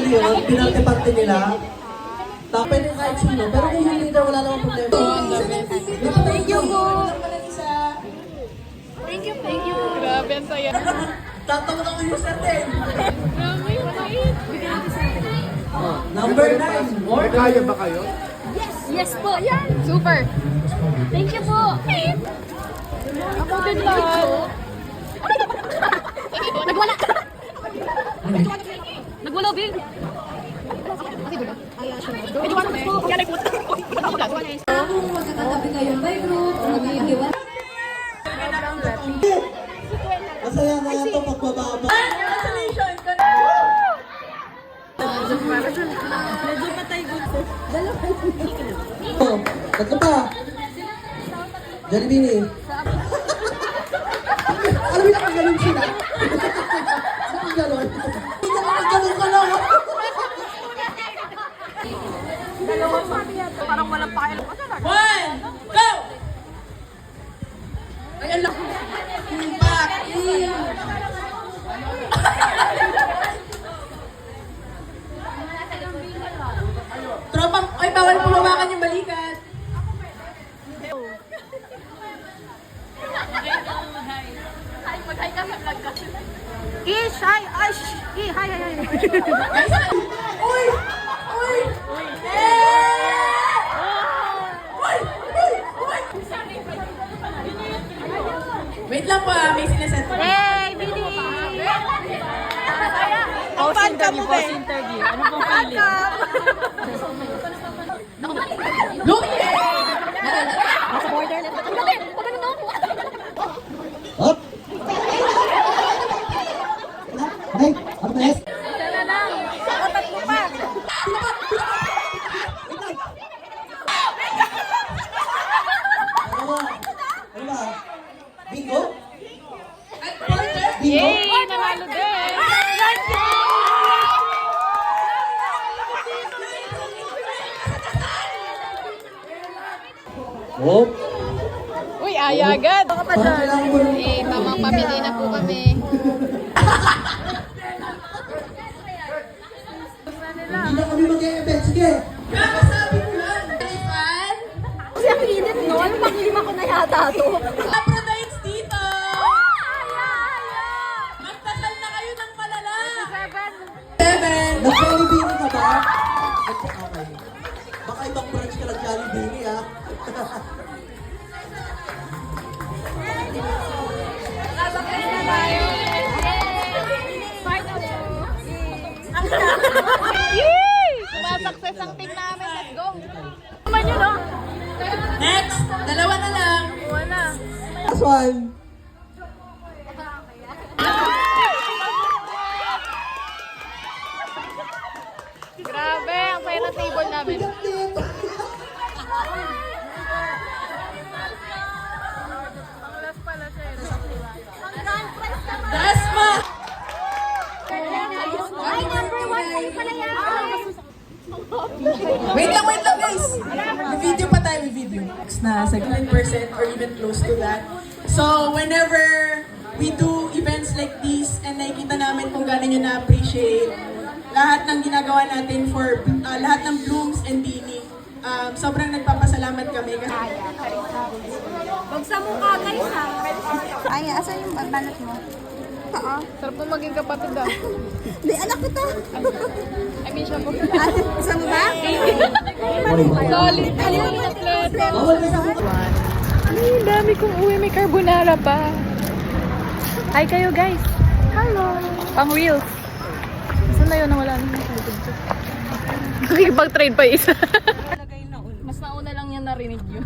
Actually, yung pinarte-parte nila, pwede kahit sino, pero kung hindi daw, wala namang problema. Thank you po. Thank you. Grabe, ang saya. Tatawa ka yung certain. Grabe, maliit. Number 9. More Kaya ba kayo? Yes po, yan. Super. Thank you po. Ako din lahat. Nagwala. Nagwala, Bill. Kung magkakatabi kayo by group, mag-iiwan. Masaya na yan ito pagbababa. Medyo patay gusto. Oh, tatlo pa. Jollibee. Alam mo na kagaling sila. Nakagaling. Nakagaling ka lang. Dalawang sabi yata. Parang walang pakialam. 1, go! Ay, ang laki. Back. Tropang, ay, bawal pumawakan yung balikat. Ish! Hi! Ish! Hi! Uy! Uy! Wait lang po may sinaset. Hey! Billy! Post interview. Ano pong feeling? Look! Nasa border na. Up. Hey, up next. Isa na lang. Kapat mo pa. Ano ba? Bingo? Bingo? Yay! Nanalo din! Oh. Uy, aya agad! Baka pa Parang kailangan mo nung- Eh, tamang pamili na po kami. Hindi na kami mag-e-event. Sige. Kakasabi ko lang. Fan? Kasi ang init, no? Ano pang-lima ko na yata to? Aphrodite's dito! Magtasal na kayo ng malala! 7! Nag-Jollibee ka ba? Okay. Baka ibang branch ka ng Jollibee, ha? Yay! Sumasakses ang team namin. Let's go! Naman yun, no? Next! Dalawa na lang! Wala. Last one. Grabe, ang saya ng table namin. Last pala siya. Dasma! Ay, number 1 kayo pala yan. Wait lang guys! May video pa tayo, may video. Next na 7% or even close to that. So, whenever we do events like this and nakikita namin kung gano'n nyo na-appreciate lahat ng ginagawa natin for lahat ng blooms and beanie. Sobrang nagpapasalamat kami. Huwag sa mukha guys ha. Ay, asan yung banat mo? Oo. Sarap mo maging kapatid ah. Di, anak ko to. I mean, siya po. Isa mo ba? Solid. Atlet. Bawal ka sa mukha. Ay, dami kong uwi. May carbonara pa. Hi kayo guys. Hello. Pang reels. Saan na yun? Nawala na yung likod ko. Nakikipag-trade pa isa. Mas nauna lang yan narinig yun.